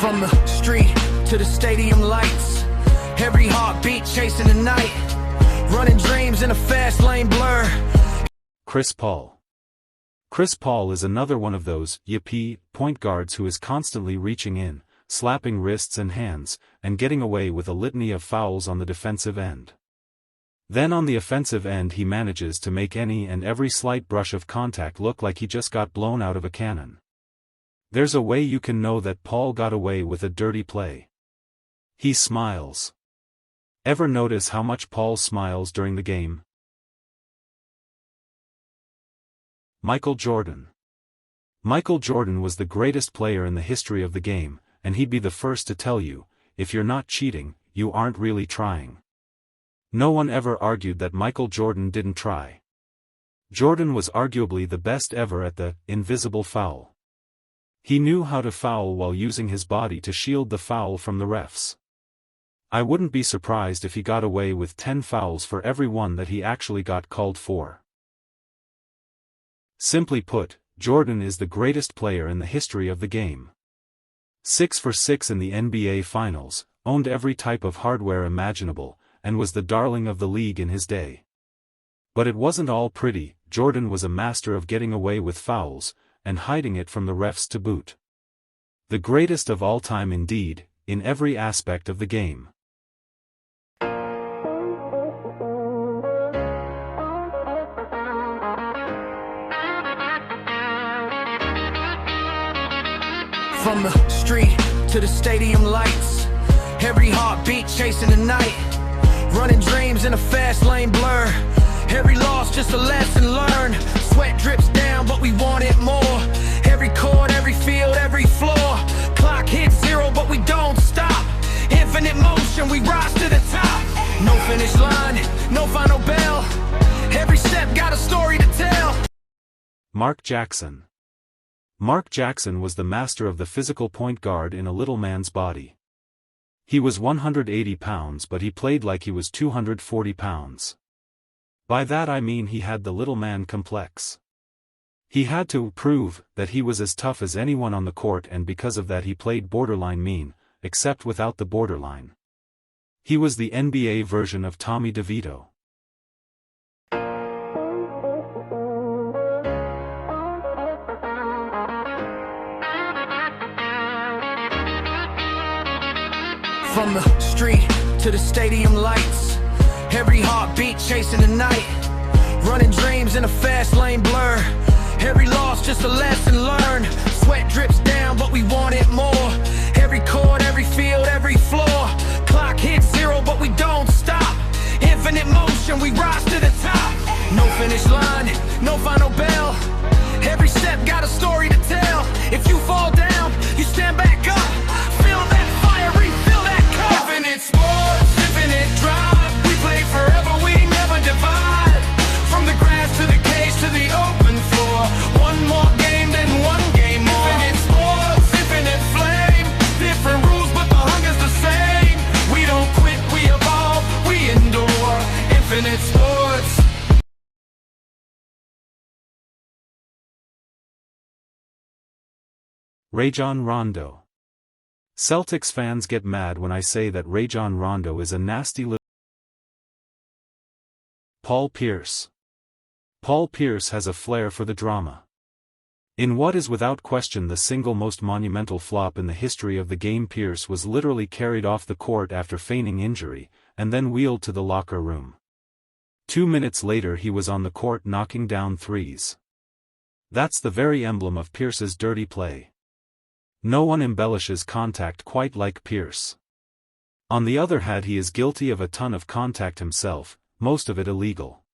From the street to the stadium lights, every heartbeat chasing the night, running dreams in a fast lane blur. Chris Paul. Chris Paul is another one of those yippee point guards who is constantly reaching in, slapping wrists and hands, and getting away with a litany of fouls on the defensive end. Then on the offensive end he manages to make any and every slight brush of contact look like he just got blown out of a cannon. There's a way you can know that Paul got away with a dirty play. He smiles. Ever notice how much Paul smiles during the game? Michael Jordan. Michael Jordan was the greatest player in the history of the game, and he'd be the first to tell you, if you're not cheating, you aren't really trying. No one ever argued that Michael Jordan didn't try. Jordan was arguably the best ever at the invisible foul. He knew how to foul while using his body to shield the foul from the refs. I wouldn't be surprised if he got away with 10 fouls for every one that he actually got called for. Simply put, Jordan is the greatest player in the history of the game. 6 for 6 in the NBA Finals, owned every type of hardware imaginable, and was the darling of the league in his day. But it wasn't all pretty. Jordan was a master of getting away with fouls, and hiding it from the refs to boot. The greatest of all time indeed, in every aspect of the game. From the street to the stadium lights, every heartbeat chasing the night, running dreams in a fast lane blur. Every loss just a lesson learned. Sweat drips down but we want it more. Every chord, every field, every floor. Clock hits 0 but we don't stop. Infinite motion, we rise to the top. No finish line, no final bell. Every step got a story to tell. Mark Jackson. Mark Jackson was the master of the physical point guard in a little man's body. He was 180 pounds but he played like he was 240 pounds. By that I mean he had the little man complex. He had to prove that he was as tough as anyone on the court, and because of that he played borderline mean, except without the borderline. He was the NBA version of Tommy DeVito. From the street to the stadium lights, every heartbeat chasing the night, running dreams in a fast lane blur. Every loss just a lesson learned. Sweat drips down but we want it more. Every chord, every field, every floor. Clock hits 0 but we don't stop. Infinite motion, we rise to the top. No finish line, no final bell. Every step got a story to tell. If you fall down, you stand back up. Feel that fire, refill that cup. Infinite sports, infinite drive. We play forever, we never divide. From the grass to the cage to the open floor. One more game, then one game more. Infinite sports, infinite flame. Different rules, but the hunger's the same. We don't quit, we evolve, we endure. Infinite sports. Rajon Rondo. Celtics fans get mad when I say that Rajon Rondo is a nasty little. Paul Pierce. Paul Pierce has a flair for the drama. In what is without question the single most monumental flop in the history of the game, Pierce was literally carried off the court after feigning injury, and then wheeled to the locker room. 2 minutes later he was on the court knocking down threes. That's the very emblem of Pierce's dirty play. No one embellishes contact quite like Pierce. On the other hand, he is guilty of a ton of contact himself, most of it illegal.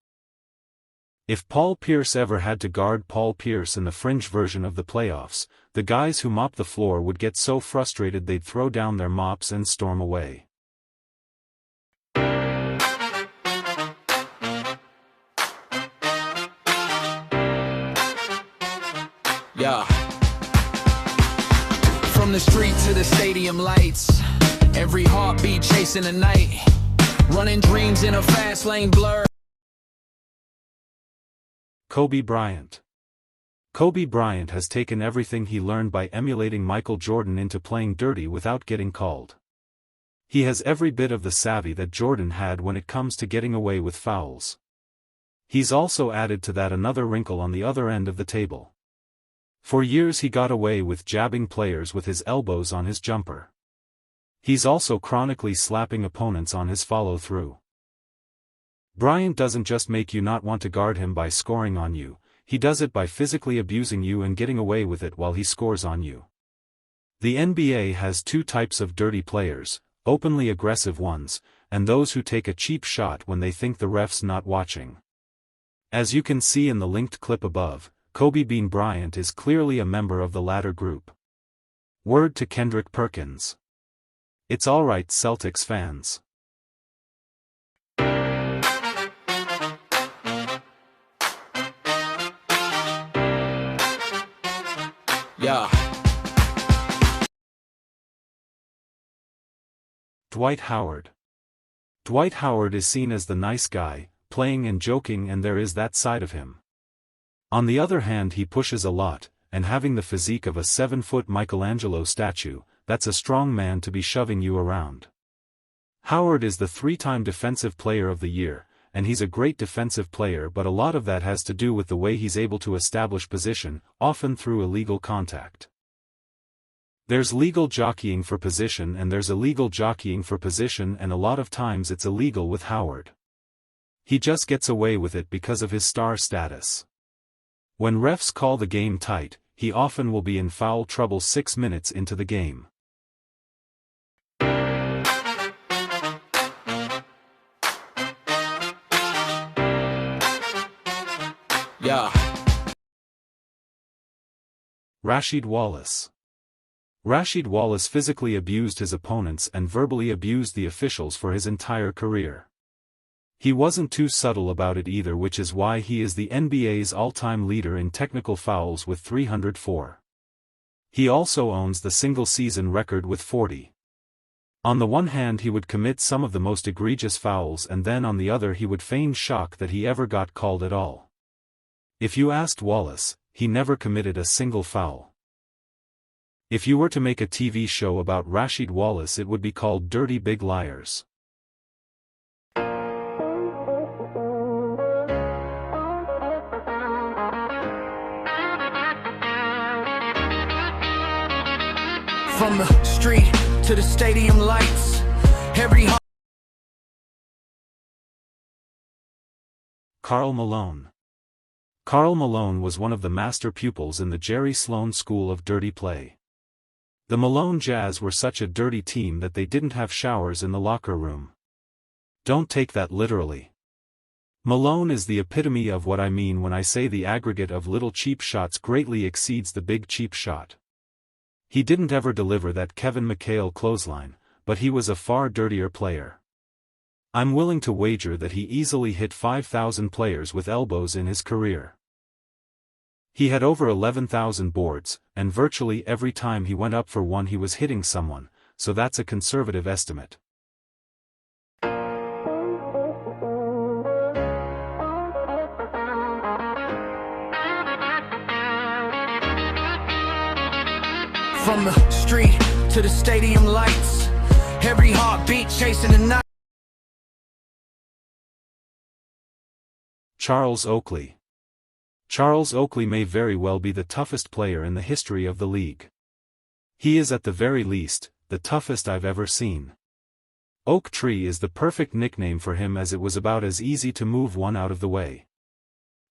If Paul Pierce ever had to guard Paul Pierce in the fringe version of the playoffs, the guys who mop the floor would get so frustrated they'd throw down their mops and storm away. Yeah. From the street to the stadium lights, every heartbeat chasing the night, running dreams in a fast lane blur. Kobe Bryant. Kobe Bryant has taken everything he learned by emulating Michael Jordan into playing dirty without getting called. He has every bit of the savvy that Jordan had when it comes to getting away with fouls. He's also added to that another wrinkle on the other end of the table. For years he got away with jabbing players with his elbows on his jumper. He's also chronically slapping opponents on his follow-through. Bryant doesn't just make you not want to guard him by scoring on you, he does it by physically abusing you and getting away with it while he scores on you. The NBA has two types of dirty players, openly aggressive ones, and those who take a cheap shot when they think the ref's not watching. As you can see in the linked clip above, Kobe Bean Bryant is clearly a member of the latter group. Word to Kendrick Perkins. It's alright, Celtics fans. Yeah. Dwight Howard. Dwight Howard is seen as the nice guy, playing and joking, and there is that side of him. On the other hand, he pushes a lot, and having the physique of a 7-foot Michelangelo statue, that's a strong man to be shoving you around. Howard is the 3-time Defensive Player of the Year, and he's a great defensive player, but a lot of that has to do with the way he's able to establish position, often through illegal contact. There's legal jockeying for position and there's illegal jockeying for position, and a lot of times it's illegal with Howard. He just gets away with it because of his star status. When refs call the game tight, he often will be in foul trouble 6 minutes into the game. Yeah. Rasheed Wallace. Rasheed Wallace physically abused his opponents and verbally abused the officials for his entire career. He wasn't too subtle about it either, which is why he is the NBA's all-time leader in technical fouls with 304. He also owns the single-season record with 40. On the one hand, he would commit some of the most egregious fouls, and then on the other he would feign shock that he ever got called at all. If you asked Wallace, he never committed a single foul. If you were to make a TV show about Rasheed Wallace, it would be called Dirty Big Liars. From the street to the stadium lights, every heart. Karl Malone. Karl Malone was one of the master pupils in the Jerry Sloan School of Dirty Play. The Malone Jazz were such a dirty team that they didn't have showers in the locker room. Don't take that literally. Malone is the epitome of what I mean when I say the aggregate of little cheap shots greatly exceeds the big cheap shot. He didn't ever deliver that Kevin McHale clothesline, but he was a far dirtier player. I'm willing to wager that he easily hit 5,000 players with elbows in his career. He had over 11,000 boards, and virtually every time he went up for one he was hitting someone, so that's a conservative estimate. From the street to the stadium lights, every heartbeat chasing the night. Charles Oakley. Charles Oakley may very well be the toughest player in the history of the league. He is at the very least, the toughest I've ever seen. Oak Tree is the perfect nickname for him, as it was about as easy to move one out of the way.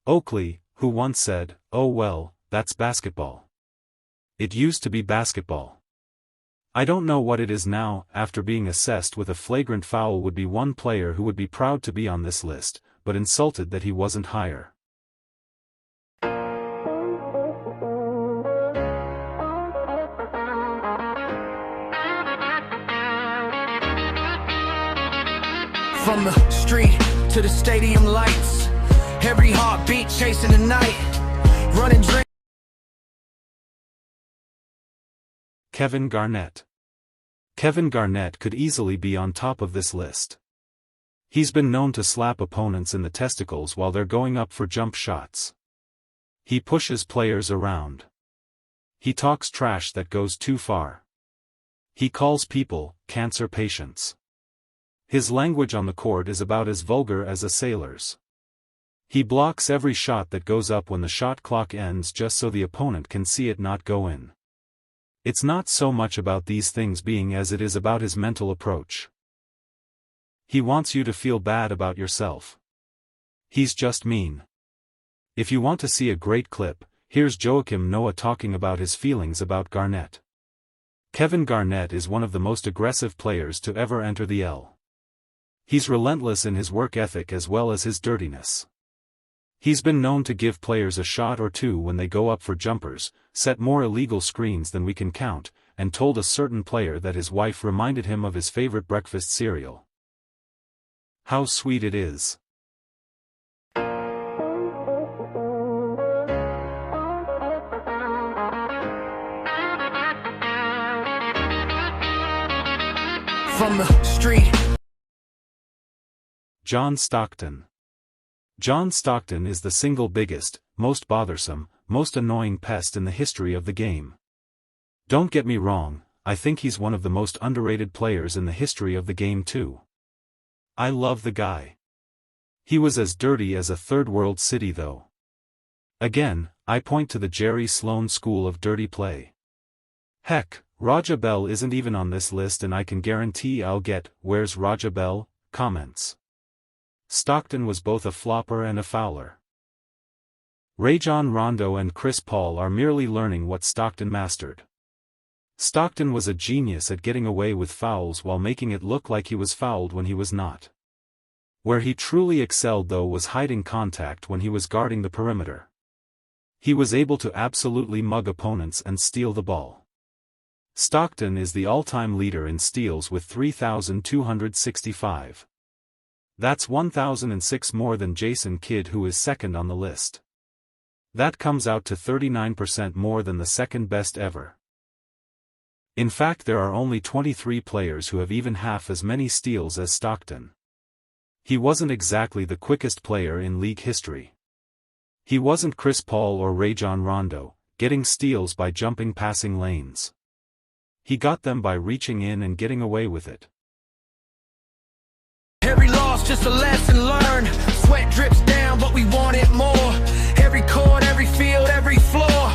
Oakley, who once said, "Oh well, that's basketball. It used to be basketball. I don't know what it is now." After being assessed with a flagrant foul would be one player who would be proud to be on this list, but insulted that he wasn't higher. From the street to the stadium lights, every heartbeat chasing the night, running dreams. Kevin Garnett. Kevin Garnett could easily be on top of this list. He's been known to slap opponents in the testicles while they're going up for jump shots. He pushes players around. He talks trash that goes too far. He calls people cancer patients. His language on the court is about as vulgar as a sailor's. He blocks every shot that goes up when the shot clock ends just so the opponent can see it not go in. It's not so much about these things being as it is about his mental approach. He wants you to feel bad about yourself. He's just mean. If you want to see a great clip, here's Joakim Noah talking about his feelings about Garnett. Kevin Garnett is one of the most aggressive players to ever enter the L. He's relentless in his work ethic as well as his dirtiness. He's been known to give players a shot or two when they go up for jumpers, set more illegal screens than we can count, and told a certain player that his wife reminded him of his favorite breakfast cereal. How sweet it is. From the street. John Stockton. John Stockton is the single biggest, most bothersome, most annoying pest in the history of the game. Don't get me wrong, I think he's one of the most underrated players in the history of the game too. I love the guy. He was as dirty as a third-world city though. Again, I point to the Jerry Sloan school of dirty play. Heck, Raja Bell isn't even on this list and I can guarantee I'll get "Where's Raja Bell?" comments. Stockton was both a flopper and a fouler. Rajon Rondo and Chris Paul are merely learning what Stockton mastered. Stockton was a genius at getting away with fouls while making it look like he was fouled when he was not. Where he truly excelled though was hiding contact when he was guarding the perimeter. He was able to absolutely mug opponents and steal the ball. Stockton is the all-time leader in steals with 3,265. That's 1,006 more than Jason Kidd, who is second on the list. That comes out to 39% more than the second best ever. In fact, there are only 23 players who have even half as many steals as Stockton. He wasn't exactly the quickest player in league history. He wasn't Chris Paul or Rajon Rondo, getting steals by jumping passing lanes. He got them by reaching in and getting away with it. Every loss just a lesson learned. Sweat drips down, but we want it more. Every chord, every field, every floor.